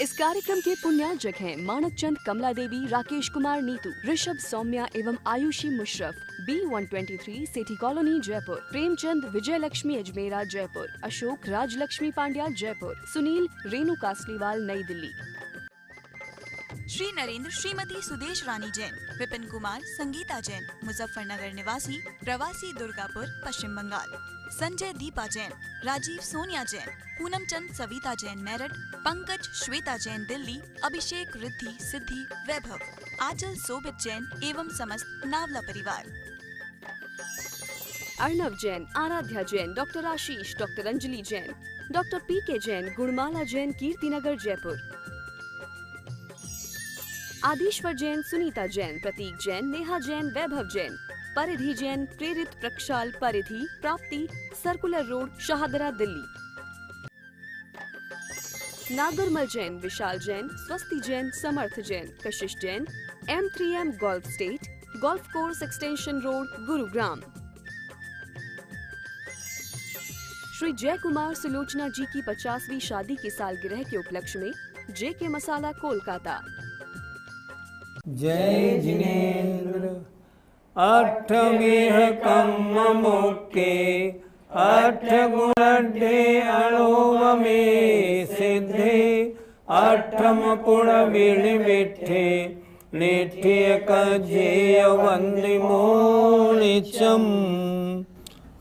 इस कार्यक्रम के पुण्यार्जक हैं मानक चंद, कमला देवी, राकेश कुमार नीतू, ऋषभ, सौम्या एवं आयुषी मुशर्रफ, B123 सेठी कॉलोनी जयपुर, प्रेमचंद, विजय लक्ष्मी अजमेरा जयपुर, अशोक, राजलक्ष्मी पांड्या जयपुर, सुनील, रेणु कासलीवाल नई दिल्ली। श्री नरेंद्र, श्रीमती सुदेश रानी जैन, विपिन कुमार, संगीता जैन, मुजफ्फरनगर निवासी, प्रवासी दुर्गापुर, पश्चिम बंगाल, संजय, दीपा जैन, राजीव, सोनिया जैन, पूनम चंद, सविता जैन मेरठ, पंकज, श्वेता जैन दिल्ली, अभिषेक, रिद्धि, सिद्धि, वैभव, आंचल, शोभित जैन एवं समस्त नावला परिवार। Arnav Jain, Aradhya Jain, doctor Ashish, doctor Anjali Jain, doctor PK Jain, Gunmala Jain, Kirtinagar Jaipur, Adishwar Jain, Sunita Jain, Prateek Jain, Neha Jain, Vaibhav Jain, Paridhi Jain, Prerit, Prakshal, Paridhi, Prapti, circular road, Shahdara Delhi, Nagarmal Jain, Vishal Jain, Swasti Jain, Samarth Jain, Kashish Jain, M3M golf estate, golf course extension road, Gurugram. Shri Jay Kumar Sulochana जी की 50वीं शादी की सालगिरह के उपलक्ष्य में JK मसाला, कोलकाता। जय जिनेन्द्र अठमेह कम्म मुक्के अठ गुणढे अणुव में सिद्धे अठम पुण बिण बिठे निठे कजेय वंदे मोनिचम।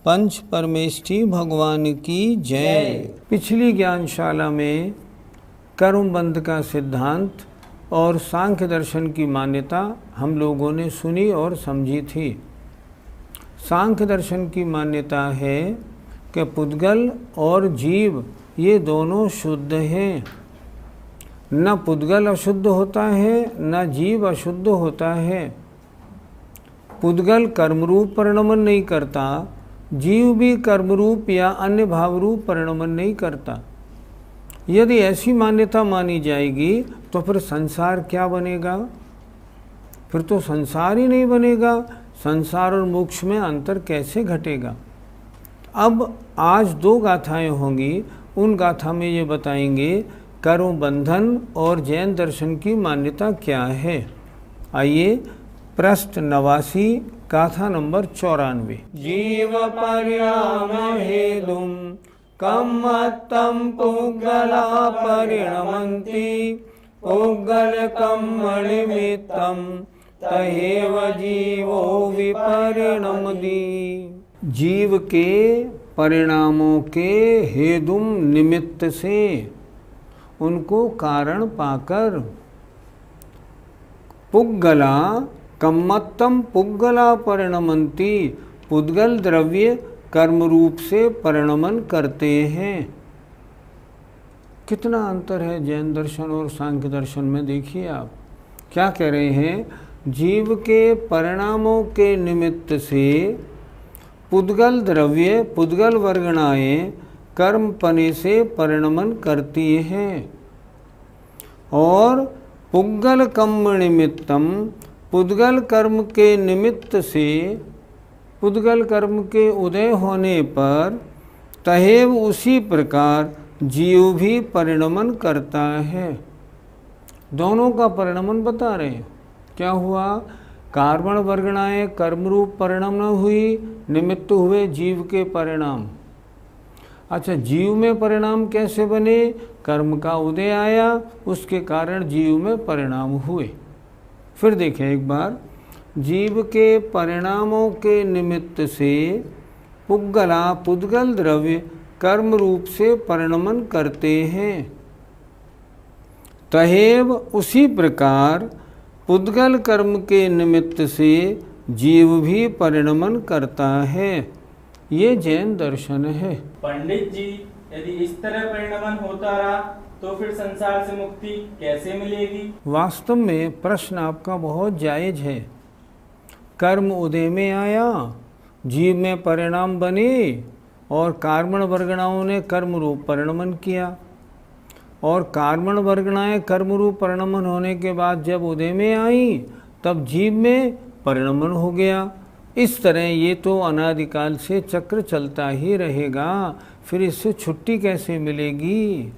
पंच परमेष्ठी भगवान की जय। पिछली ज्ञानशाला में कर्मबंध का सिद्धांत और सांख्य दर्शन की मान्यता हम लोगों ने सुनी और समझी थी। सांख्य दर्शन की मान्यता है कि पुद्गल और जीव ये दोनों शुद्ध हैं, न पुद्गल अशुद्ध होता है न जीव अशुद्ध होता है। पुद्गल कर्मरूप परिणमन नहीं करता, जीव भी कर्मरूप या अन्य भावरूप परिणमन नहीं करता। यदि ऐसी मान्यता मानी जाएगी तो फिर संसार क्या बनेगा? फिर तो संसार ही नहीं बनेगा। संसार और मोक्ष में अंतर कैसे घटेगा? अब आज 2 गाथाएं होंगी। उन गाथा में ये बताएंगे कर्म बंधन और जैन दर्शन की मान्यता क्या है। आइए पृष्ठ 89 गाथा नंबर 94। जीव परिणाम हेतुम कम्मत्तम पुद्गला परिणमन्ति पुद्गल कम्मनिमित्तम तहेव जीवो विपरिणमति। जीव के परिणामों के हेतुम निमित्त से, उनको कारण पाकर, पुद्गला कम्मत्तम पुद्गला परिणमन्ति, पुद्गल द्रव्य कर्म रूप से परिणमन करते हैं। कितना अंतर है जैन दर्शन और सांख्य दर्शन में। देखिए आप क्या कह रहे हैं, जीव के परिणामों के निमित्त से पुद्गल द्रव्य, पुद्गल वर्गणाएं कर्म पने से परिणमन करती हैं, और पुद्गल कर्म निमित्तम, पुद्गल कर्म के निमित्त से, पुद्गल कर्म के उदय होने पर तहेव उसी प्रकार जीव भी परिणमन करता है। दोनों का परिणमन बता रहे हैं। क्या हुआ? कार्बन वर्गणाएं कर्मरूप परिणमन हुई, निमित्त हुए जीव के परिणाम। अच्छा, जीव में परिणाम कैसे बने? कर्म का उदय आया, उसके कारण जीव में परिणाम हुए। फिर देखें एक बार, जीव के परिणामों के निमित्त से पुद्गला, पुद्गल द्रव्य कर्म रूप से परिणमन करते हैं। तहेव उसी प्रकार पुद्गल कर्म के निमित्त से जीव भी परिणमन करता है। ये जैन दर्शन है। पंडित जी, यदि इस तरह परिणमन होता रहा तो फिर संसार से मुक्ति कैसे मिलेगी? वास्तव में प्रश्न आपका बहुत जायज है। कर्म उदय में आया, जीव में परिणाम बने और कार्बन वर्गणाओं ने कर्म रूप परिणमन किया, और कार्बन वर्गणाएं कर्म रूप परिणमन होने के बाद जब उदय में आई तब जीव में परिणमन हो गया। इस तरह ये तो अनादिकाल से चक्र चलता ही रहेगा, फिर इससे छुट्टी कैसे मिलेगी?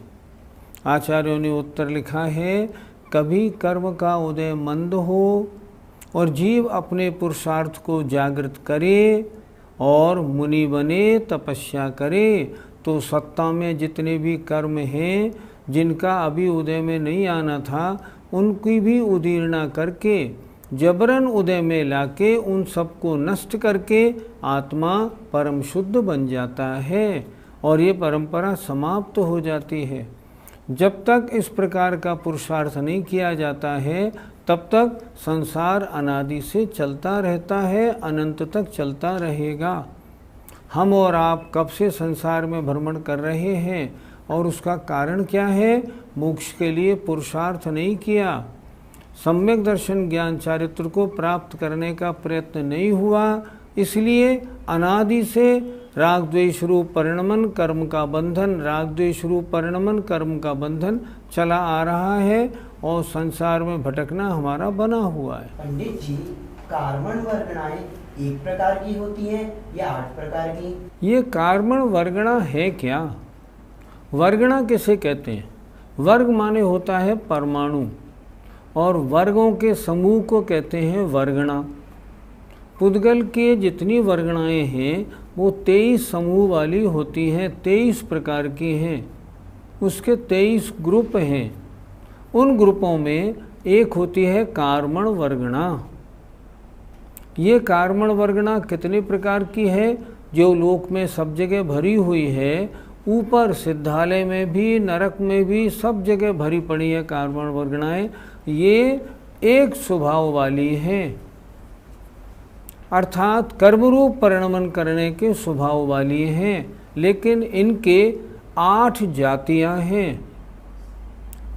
आचार्यों ने उत्तर लिखा है, कभी कर्म का उदय मंद हो और जीव अपने पुरुषार्थ को जागृत करे और मुनि बने, तपस्या करे, तो सत्ता में जितने भी कर्म हैं जिनका अभी उदय में नहीं आना था, उनकी भी उदीर्णा करके जबरन उदय में लाके उन सबको नष्ट करके आत्मा परम शुद्ध बन जाता है और ये परंपरा समाप्त हो जाती है। जब तक इस प्रकार का पुरुषार्थ नहीं किया जाता है तब तक संसार अनादि से चलता रहता है, अनंत तक चलता रहेगा। हम और आप कब से संसार में भ्रमण कर रहे हैं और उसका कारण क्या है? मोक्ष के लिए पुरुषार्थ नहीं किया, सम्यक दर्शन ज्ञान चारित्र को प्राप्त करने का प्रयत्न नहीं हुआ, इसलिए अनादि से राग द्वेष रूप परिणमन कर्म का बंधन, राग द्वेष रूप परिणमन कर्म का बंधन चला आ रहा है और संसार में भटकना हमारा बना हुआ है। पंडित जी, कार्मण वर्गणाएं एक प्रकार की होती हैं या 8 प्रकार की? ये कार्मण वर्गणा है क्या? वर्गणा किसे कहते हैं? वर्ग माने होता है परमाणु और वर्गों के समूह को कहते हैं वर्गणा। पुद्गल के जितनी वर्गणाएं हैं वो 23 समूह वाली होती हैं, 23 प्रकार की हैं, उसके 23 ग्रुप हैं। उन ग्रुपों में एक होती है कार्मण वर्गणा। ये कार्मण वर्गणा कितने प्रकार की है? जो लोक में सब जगह भरी हुई है, ऊपर सिद्धालय में भी नरक में भी सब जगह भरी पड़ी है कार्मण वर्गणाएं। ये एक स्वभाव वाली हैं, अर्थात कर्मरूप परिणमन करने के स्वभाव वाली हैं, लेकिन इनके 8 जातियां हैं।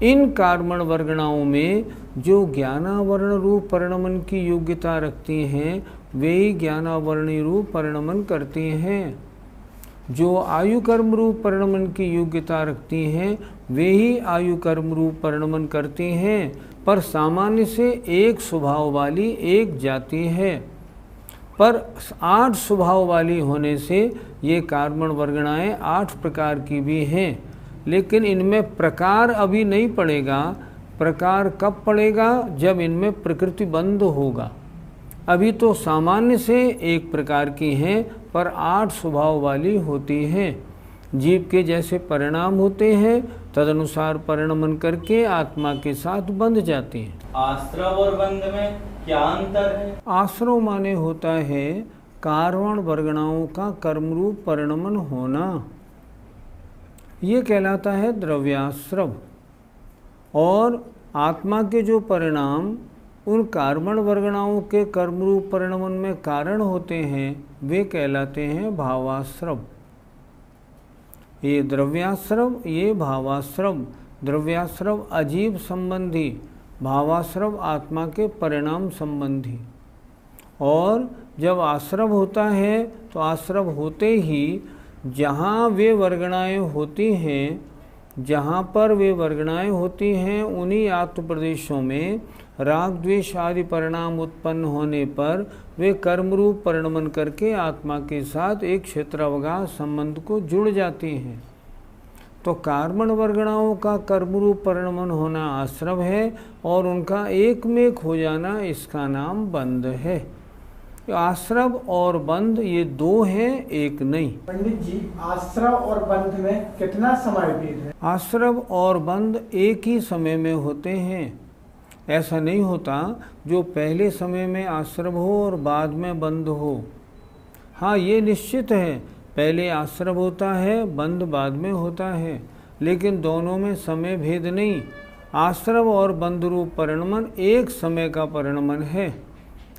इन कार्मण वर्गणाओं में जो ज्ञानावरण रूप परिणमन की योग्यता रखती हैं वे ही ज्ञानावरणी रूप परिणमन करती हैं। जो आयु कर्म रूप परिणमन की योग्यता रखती हैं वे ही आयु कर्म रूप परिणमन करती हैं, पर सामान्य से एक स्वभाव वाली एक जाति है। पर 8 स्वभाव वाली होने से ये कार्मण वर्गणाएं 8 प्रकार की भी हैं, लेकिन इनमें प्रकार अभी नहीं पड़ेगा। प्रकार कब पड़ेगा? जब इनमें प्रकृति बंध होगा। अभी तो सामान्य से एक प्रकार की हैं पर 8 स्वभाव वाली होती हैं। जीव के जैसे परिणाम होते हैं तदनुसार परिणमन करके आत्मा के साथ बंध जाती हैं। आश्रव और बंध में क्या अंतर है? आश्रव माने होता है कार्मण वर्गणाओं का कर्मरूप परिणमन होना, ये कहलाता है द्रव्याश्रव। और आत्मा के जो परिणाम उन कार्मण वर्गणाओं के कर्मरूप परिणमन में कारण होते हैं वे कहलाते हैं भावाश्रव। ये द्रव्याश्रव, ये भावाश्रव। द्रव्याश्रव अजीव संबंधी, भावाश्रव आत्मा के परिणाम संबंधी। और जब आश्रव होता है तो आश्रव होते ही जहाँ वे वर्गणाएं होती हैं, जहाँ पर वे वर्गणाएं होती हैं उन्हीं आत्म प्रदेशों में राग द्वेष आदि परिणाम उत्पन्न होने पर वे कर्मरूप परिणमन करके आत्मा के साथ एक क्षेत्रावकाश संबंध को जुड़ जाती हैं। तो कार्मण वर्गणाओं का कर्मरूप परिणमन होना आश्रव है और उनका एक में एक हो जाना इसका नाम बंध है। आश्रव और बंध ये 2 हैं, एक नहीं। पंडित जी, आश्रव और बंध में कितना समय भेद है? आश्रव और बंध एक ही समय में होते हैं। ऐसा नहीं होता जो पहले समय में आश्रव हो और बाद में बंध हो। हाँ, ये निश्चित है, पहले आश्रव होता है, बंध बाद में होता है, लेकिन दोनों में समय भेद नहीं। आश्रव और बंध रूप परिणमन एक समय का परिणमन है।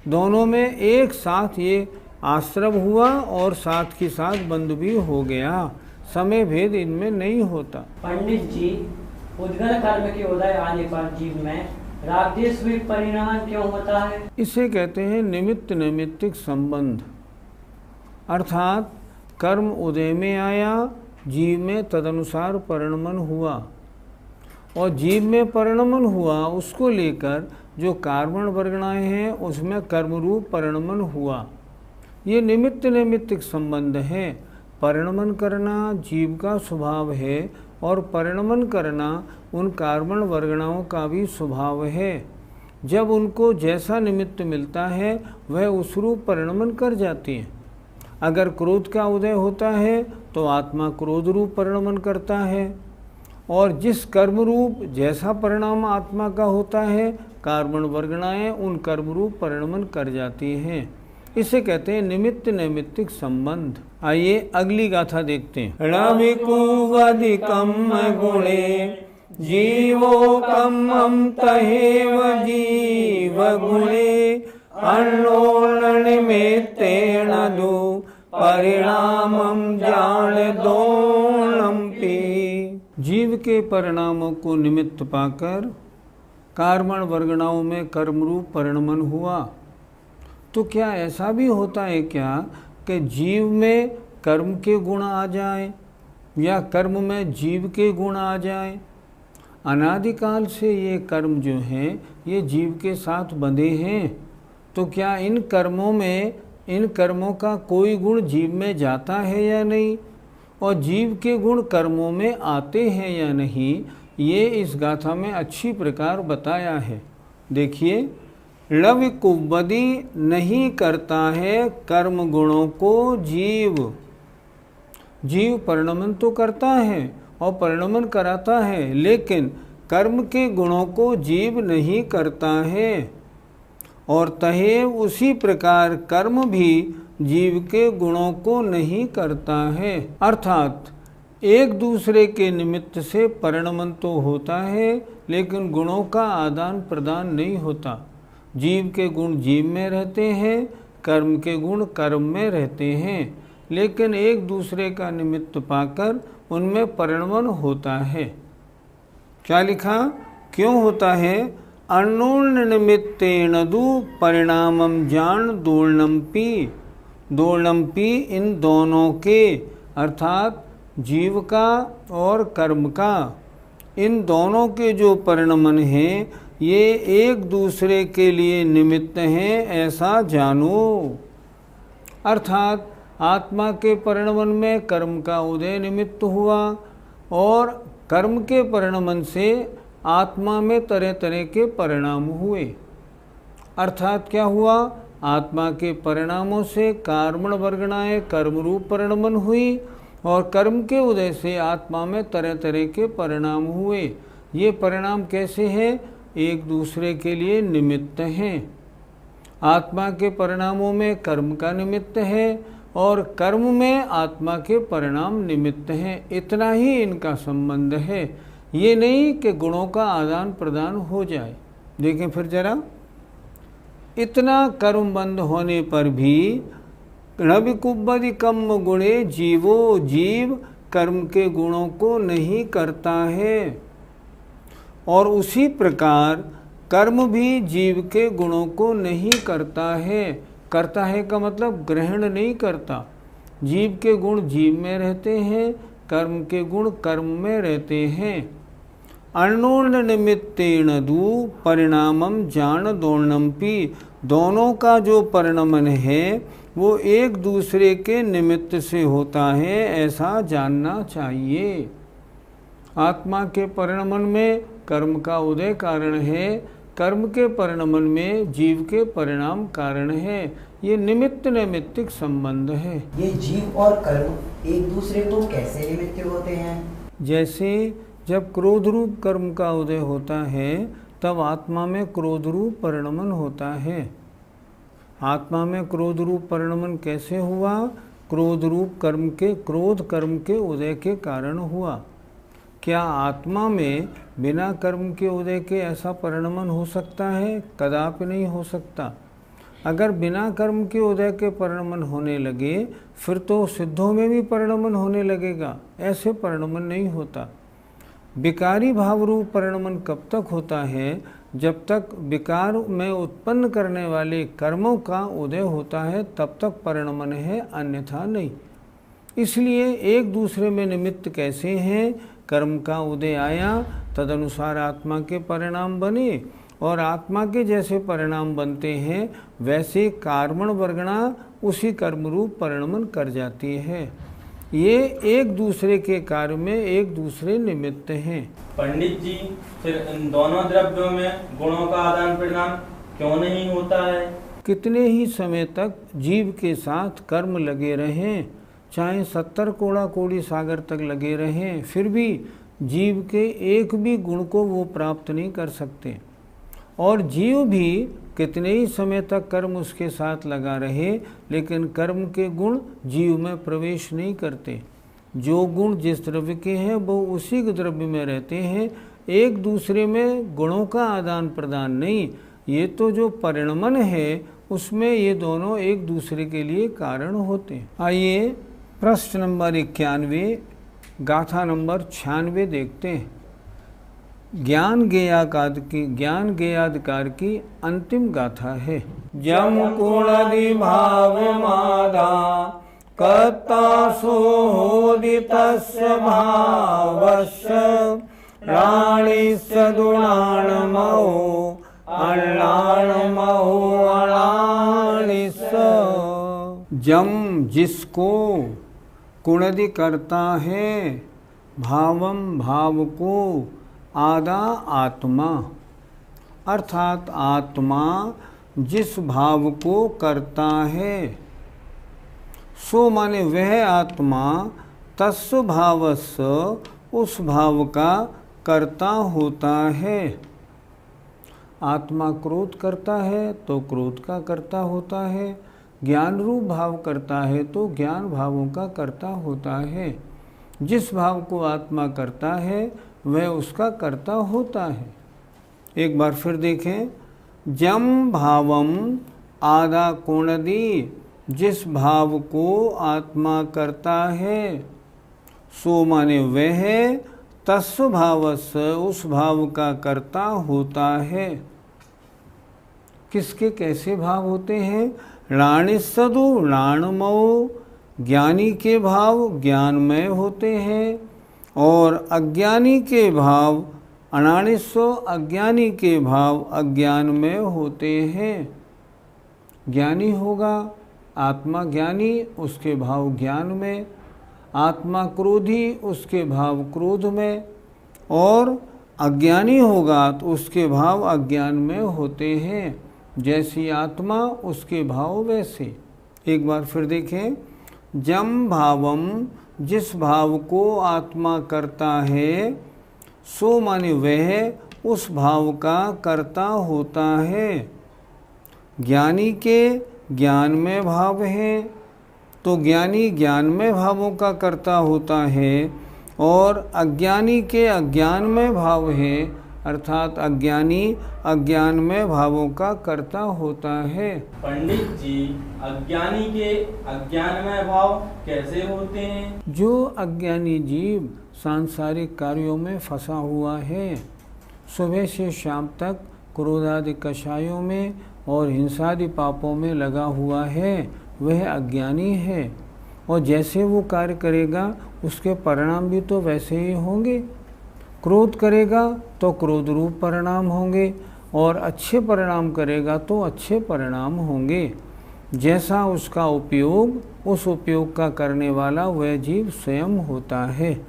दोनों में एक साथ ये आश्रव हुआ और साथ के साथ बंध भी हो गया, समय भेद इनमें नहीं होता। पंडित जी, उद्गल कर्म के उदय आने पर जीव में राग द्वेष परिणाम क्यों होता है? इसे कहते हैं निमित्त नैमित्तिक संबंध। अर्थात कर्म उदय में आया, जीव में तदनुसार परिणमन हुआ और जीव में परिणमन हुआ उसको लेकर जो कार्मण वर्गणाएं हैं उसमें कर्मरूप परिणमन हुआ। ये निमित्त नैमित्तिक संबंध है। परिणमन करना जीव का स्वभाव है और परिणमन करना उन कार्बन वर्गणाओं का भी स्वभाव है। जब उनको जैसा निमित्त मिलता है वह उस रूप परिणमन कर जाती हैं। अगर क्रोध का उदय होता है तो आत्मा क्रोध रूप परिणमन करता है, और जिस कर्म रूप जैसा परिणाम आत्मा का होता है कार्बन वर्गणाएं उन कर्म रूप परिणमन कर जाती हैं। इसे कहते हैं निमित्त नैमित्तिक संबंध। आइए अगली गाथा देखते हैं। रविकुवधिकम गुणे जीवो कम्मं तहेव जीव गुणे अन्योन्यनिमित्तेन दु परिणामं जानदोऽनम्पि। जीव के परिणामों को निमित्त पाकर कार्बन वर्गणाओं में कर्मरूप परिणमन हुआ। तो क्या ऐसा भी होता है क्या कि जीव में कर्म के गुण आ जाएं या कर्म में जीव के गुण आ जाएं? अनादिकाल से ये कर्म जो हैं ये जीव के साथ बंधे हैं। तो क्या इन कर्मों का कोई गुण जीव में जाता है या नहीं, और जीव के गुण कर्मों में आते हैं या नहीं, ये इस गाथा में अच्छी प्रकार बताया है। देखिए, लविकुवधि नहीं करता है कर्म गुणों को जीव। जीव परिणमन तो करता है और परिणमन कराता है, लेकिन कर्म के गुणों को जीव नहीं करता है। और तहेव उसी प्रकार कर्म भी जीव के गुणों को नहीं करता है। अर्थात एक दूसरे के निमित्त से परिणमन तो होता है, लेकिन गुणों का आदान प्रदान नहीं होता। जीव के गुण जीव में रहते हैं, कर्म के गुण कर्म में रहते हैं, लेकिन एक दूसरे का निमित्त पाकर उनमें परिणमन होता है। क्या लिखा? क्यों होता है? अन्योन्य निमित्तेन दु परिणामं जान दोलनम्पि। दोलनम्पि इन दोनों के, अर्थात जीव का और कर्म का, इन दोनों के जो परिणमन हैं ये एक दूसरे के लिए निमित्त हैं, ऐसा जानो। अर्थात आत्मा के परिणमन में कर्म का उदय निमित्त हुआ, और कर्म के परिणमन से आत्मा में तरह तरह के परिणाम हुए। अर्थात क्या हुआ? आत्मा के परिणामों से कार्बन वर्गणाएं कर्म रूप परिणमन हुई, और कर्म के उदय से आत्मा में तरह तरह के परिणाम हुए। ये परिणाम कैसे हैं? एक दूसरे के लिए निमित्त हैं। आत्मा के परिणामों में कर्म का निमित्त है, और कर्म में आत्मा के परिणाम निमित्त हैं। इतना ही इनका संबंध है, ये नहीं कि गुणों का आदान प्रदान हो जाए। देखें फिर जरा, इतना कर्म बंद होने पर भी रविकुवधिकम गुणे जीवो जीव कर्म के गुणों को नहीं करता है, और उसी प्रकार कर्म भी जीव के गुणों को नहीं करता है। करता है का मतलब ग्रहण नहीं करता। जीव के गुण जीव में रहते हैं, कर्म के गुण कर्म में रहते हैं। अन्योन्य निमित्तेन दु परिणामं जानदोऽनम्पि। दोनों का जो परिणमन है वो एक दूसरे के निमित्त से होता है, ऐसा जानना चाहिए। आत्मा के परिणमन में कर्म का उदय कारण है, कर्म के परिणमन में जीव के परिणाम कारण है। ये निमित्त नैमित्तिक संबंध है। ये जीव और कर्म एक दूसरे को कैसे निमित्त होते हैं? जैसे जब क्रोध रूप कर्म का उदय होता है तब आत्मा में क्रोध रूप परिणमन होता है। आत्मा में क्रोध रूप परिणमन कैसे हुआ? क्रोध रूप क्रोध कर्म के उदय के कारण हुआ। क्या आत्मा में बिना कर्म के उदय के ऐसा परिणमन हो सकता है? कदापि नहीं हो सकता। अगर बिना कर्म के उदय के परिणमन होने लगे फिर तो सिद्धों में भी परिणमन होने लगेगा। ऐसे परिणमन नहीं होता। विकारी भाव रूप परिणमन कब तक होता है? जब तक विकार में उत्पन्न करने वाले कर्मों का उदय होता है तब तक परिणमन है, अन्यथा नहीं। इसलिए एक दूसरे में निमित्त कैसे हैं? कर्म का उदय आया, तदनुसार आत्मा के परिणाम बने, और आत्मा के जैसे परिणाम बनते हैं वैसे कार्बन वर्गणा उसी कर्म रूप परिणमन कर जाती है। ये एक दूसरे के कार्य में एक दूसरे निमित्त हैं। पंडित जी, फिर इन दोनों द्रव्यों में गुणों का आदान प्रदान क्यों नहीं होता है? कितने ही समय तक जीव के साथ कर्म लगे रहें, चाहे 70 कोड़ा कोड़ी सागर तक लगे रहें, फिर भी जीव के एक भी गुण को वो प्राप्त नहीं कर सकते। और जीव भी कितने ही समय तक कर्म उसके साथ लगा रहे, लेकिन कर्म के गुण जीव में प्रवेश नहीं करते। जो गुण जिस द्रव्य के हैं वो उसी के द्रव्य में रहते हैं, एक दूसरे में गुणों का आदान प्रदान नहीं। ये तो जो परिणमन है उसमें ये दोनों एक दूसरे के लिए कारण होते हैं। आइए प्रश्न नंबर 91 गाथा नंबर 96 देखते हैं। ज्ञान गेयाधिकार की अंतिम गाथा है। जम कुणदि भाव मादा कर्ता सोदितस्य भावस्य राणि सदुणाणमो अणाणमो अणाणिस। जम जिसको, कुणदि करता है, भावम भाव को, आदा आत्मा अर्थात आत्मा जिस भाव को करता है, सो माने वह आत्मा तस्व भावस्य उस भाव का कर्ता होता है। आत्मा क्रोध करता है तो क्रोध का कर्ता होता है, ज्ञान रूप भाव करता है तो ज्ञान भावों का कर्ता होता है। जिस भाव को आत्मा करता है वह उसका कर्ता होता है। एक बार फिर देखें। जम भावम आदा कोणदि, जिस भाव को आत्मा करता है, सो माने वह तस्व भावस्य उस भाव का कर्ता होता है। किसके कैसे भाव होते हैं? राणिसदु राणमो, ज्ञानी के भाव ज्ञानमय होते हैं और अज्ञानी के भाव अनानिस्व अज्ञानी के भाव अज्ञानमय होते हैं। ज्ञानी होगा आत्मा ज्ञानी, उसके भाव ज्ञान में, आत्मा क्रोधी उसके भाव क्रोध में, और अज्ञानी होगा तो उसके भाव अज्ञान में होते हैं। जैसी आत्मा उसके भाव वैसे। एक बार फिर देखें। जम भावम, जिस भाव को आत्मा करता है, सो माने वह उस भाव का कर्ता होता है। ज्ञानी के ज्ञान में भाव है तो ज्ञानी ज्ञान में भावों का कर्ता होता है, और अज्ञानी के अज्ञान में भाव है अर्थात अज्ञानी अज्ञान में भावों का कर्ता होता है। पंडित जी, अज्ञानी के अज्ञानमय भाव कैसे होते हैं? जो अज्ञानी जीव सांसारिक कार्यों में फंसा हुआ है, सुबह से शाम तक क्रोधादि कषायों में और हिंसादि पापों में लगा हुआ है, वह अज्ञानी है। और जैसे वो कार्य करेगा उसके परिणाम भी तो वैसे ही होंगे। क्रोध करेगा तो क्रोध रूप परिणाम होंगे, और अच्छे परिणाम करेगा तो अच्छे परिणाम होंगे। जैसा उसका उपयोग उस उपयोग का करने वाला वह जीव स्वयं होता है।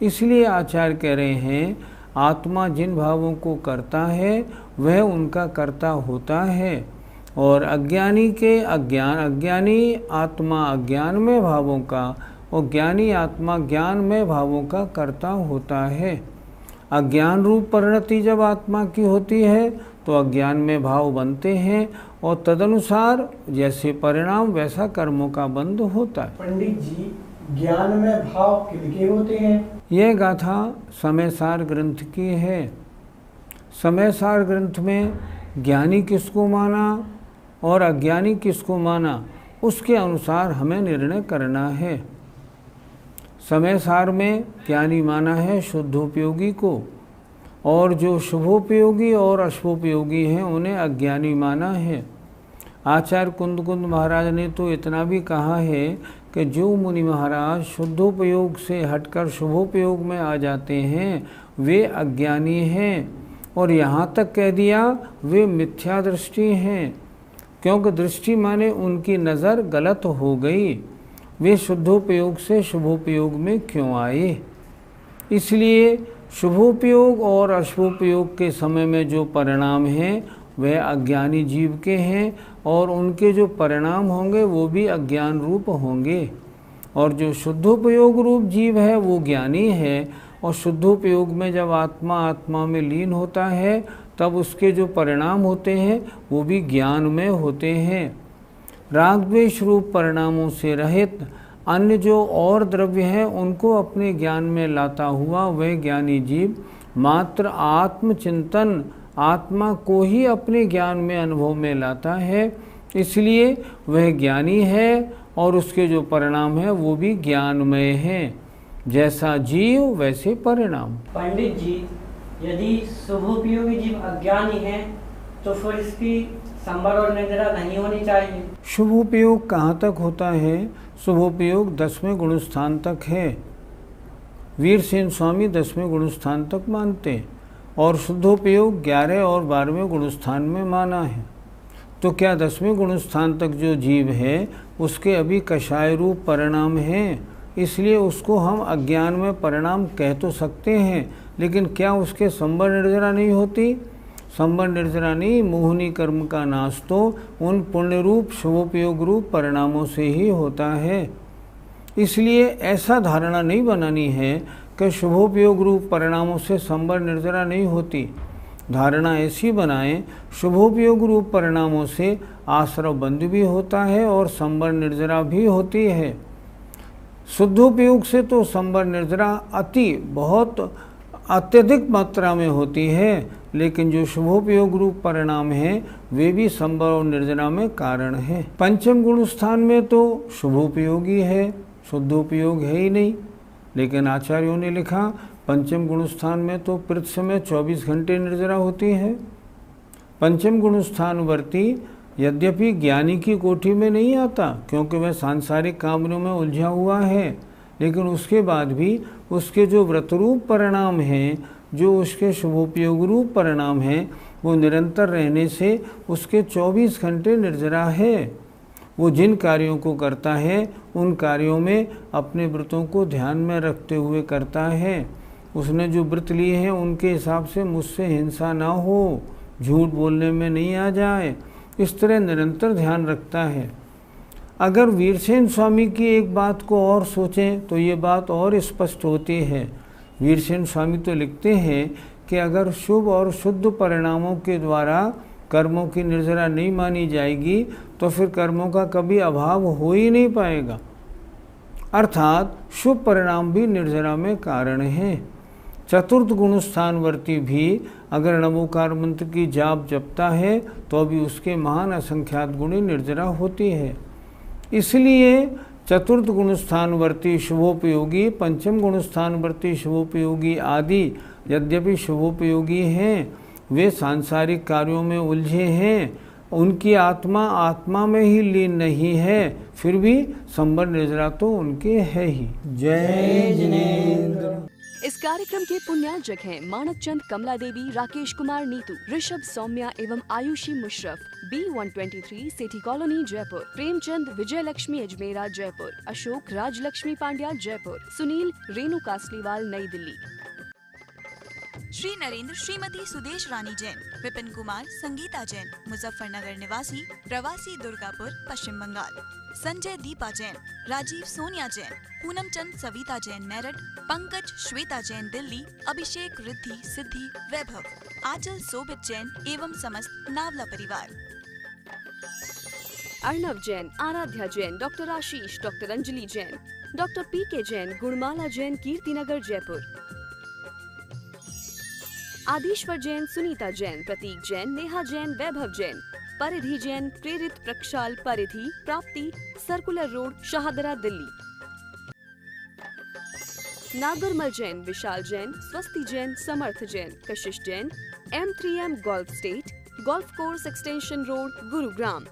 इसलिए आचार्य कह रहे हैं आत्मा जिन भावों को करता है वह उनका कर्ता होता है, और अज्ञानी के अज्ञानी आत्मा अज्ञान में भावों का और ज्ञानी आत्मा ज्ञान में भावों का कर्ता होता है। अज्ञान रूप परिणति जब आत्मा की होती है तो अज्ञान में भाव बनते हैं, और तदनुसार जैसे परिणाम वैसा कर्मों का बंध होता है। पंडित जी, ज्ञान में भाव किनके होते हैं? यह गाथा समयसार ग्रंथ की है। समयसार ग्रंथ में ज्ञानी किसको माना और अज्ञानी किसको माना, उसके अनुसार हमें निर्णय करना है। समयसार में ज्ञानी माना है शुद्धोपयोगी को, और जो शुभोपयोगी और अशुभोपयोगी हैं उन्हें अज्ञानी माना है। आचार्य कुंद महाराज ने तो इतना भी कहा है कि जो मुनि महाराज शुद्धोपयोग से हटकर शुभोपयोग में आ जाते हैं वे अज्ञानी हैं, और यहाँ तक कह दिया वे मिथ्या दृष्टि हैं, क्योंकि दृष्टि माने उनकी नज़र गलत हो गई। वे शुद्धोपयोग से शुभोपयोग में क्यों आए। इसलिए शुभोपयोग और अशुभोपयोग के समय में जो परिणाम हैं वह अज्ञानी जीव के हैं, और उनके जो परिणाम होंगे वो भी अज्ञान रूप होंगे। और जो शुद्धोपयोग रूप जीव है वो ज्ञानी है, और शुद्धोपयोग में जब आत्मा आत्मा में लीन होता है तब उसके जो परिणाम होते हैं वो भी ज्ञान में होते हैं। राग द्वेष रूप परिणामों से रहित अन्य जो और द्रव्य हैं उनको अपने ज्ञान में लाता हुआ वह ज्ञानी जीव मात्र आत्मचिंतन आत्मा को ही अपने ज्ञान में अनुभव में लाता है, इसलिए वह ज्ञानी है और उसके जो परिणाम है वो भी ज्ञानमय है। जैसा जीव वैसे परिणाम। पंडित जी, यदि शुभोपयोगी जीव अज्ञानी है तो फिर इसकी संवर और निद्रा नहीं होनी चाहिए। शुभोपयोग कहाँ तक होता है? शुभोपयोग 10वें गुणस्थान तक है। वीरसेन स्वामी 10वें गुणस्थान तक मानते हैं, और शुद्धोपयोग 11 और 12वें गुणस्थान में माना है। तो क्या 10वें गुणस्थान तक जो जीव है उसके अभी कषाय रूप परिणाम हैं, इसलिए उसको हम अज्ञान में परिणाम कह तो सकते हैं, लेकिन क्या उसके संवर निर्जरा नहीं होती? संवर निर्जरा नहीं, मोहनी कर्म का नाश तो उन पुण्य रूप शुभोपयोग रूप परिणामों से ही होता है। इसलिए ऐसा धारणा नहीं बनानी है कि शुभोपयोग रूप परिणामों से संवर निर्जरा नहीं होती। धारणा ऐसी बनाएं, शुभोपयोग रूप परिणामों से आश्रव बंध भी होता है और संवर निर्जरा भी होती है। शुद्धोपयोग से तो संवर निर्जरा बहुत अत्यधिक मात्रा में होती है, लेकिन जो शुभोपयोग रूप परिणाम हैं वे भी संवर और निर्जरा में कारण है। पंचम गुण स्थान में तो शुभोपयोगी है, शुद्धोपयोग है ही नहीं, लेकिन आचार्यों ने लिखा पंचम गुण स्थान में तो प्रति समय 24 घंटे निर्जरा होती है। पंचम गुण स्थान वर्ती यद्यपि ज्ञानी की कोठी में नहीं आता, क्योंकि वह सांसारिक कामों में उलझा हुआ है, लेकिन उसके बाद भी उसके जो व्रतरूप परिणाम हैं, जो उसके शुभोपयोग रूप परिणाम हैं, वो निरंतर रहने से उसके 24 घंटे निर्जरा है। वो जिन कार्यों को करता है उन कार्यों में अपने व्रतों को ध्यान में रखते हुए करता है। उसने जो व्रत लिए हैं उनके हिसाब से मुझसे हिंसा ना हो, झूठ बोलने में नहीं आ जाए, इस तरह निरंतर ध्यान रखता है। अगर वीरसेन स्वामी की एक बात को और सोचें तो ये बात और स्पष्ट होती है। वीरसेन स्वामी तो लिखते हैं कि अगर शुभ और शुद्ध परिणामों के द्वारा कर्मों की निर्जरा नहीं मानी जाएगी तो फिर कर्मों का कभी अभाव हो ही नहीं पाएगा, अर्थात शुभ परिणाम भी निर्जरा में कारण है। चतुर्थ गुण स्थानवर्ती भी अगर नमोकार मंत्र की जाप जपता है तो अभी उसके महान असंख्यात गुणी निर्जरा होती है। इसलिए चतुर्थ गुण स्थानवर्ती शुभोपयोगी, पंचम गुण स्थानवर्ती शुभोपयोगी आदि यद्यपि शुभोपयोगी हैं, वे सांसारिक कार्यों में उलझे हैं, उनकी आत्मा आत्मा में ही लीन नहीं है, फिर भी संवर निर्जरा तो उनके है ही। जय जिनेंद्र। इस कार्यक्रम के पुण्यार्जक हैं मानक चंद कमला देवी, राकेश कुमार नीतू, ऋषभ सौम्या एवं आयुषी मुशरफ, B123 सेठी कॉलोनी जयपुर, प्रेमचंद विजय लक्ष्मी अजमेरा जयपुर, अशोक राजलक्ष्मी पांड्या जयपुर, सुनील रेणु कासलीवाल नई दिल्ली। श्री नरेंद्र श्रीमती सुदेश रानी जैन, विपिन कुमार संगीता जैन, मुजफ्फरनगर निवासी, प्रवासी दुर्गापुर पश्चिम बंगाल, संजय दीपा जैन, राजीव सोनिया जैन, पूनम चंद सविता जैन मेरठ, पंकज श्वेता जैन दिल्ली, अभिषेक रिद्धि सिद्धि वैभव, आंचल सोबित जैन एवं समस्त नावला परिवार। Arnav Jain, Aradhya Jain, doctor Ashish, doctor Anjali Jain, doctor PK Jain, Gunmala Jain Kirtinagar Jaipur, Adishwar Jain, Sunita Jain, Prateek Jain, Neha Jain, Vaibhav Jain, Paridhi Jain, Prerit Prakshal Paridhi, Prapti circular road Shahdara Delhi, Nagarmal Jain, Vishal Jain, Swasti Jain, Samarth Jain, Kashish Jain, M3M golf estate, golf course extension road Gurugram.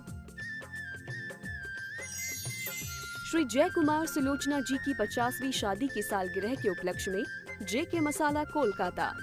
Shri Jay Kumar Sulochana जी की 50वीं शादी की सालगिरह के उपलक्ष्य में JK मसाला कोलकाता।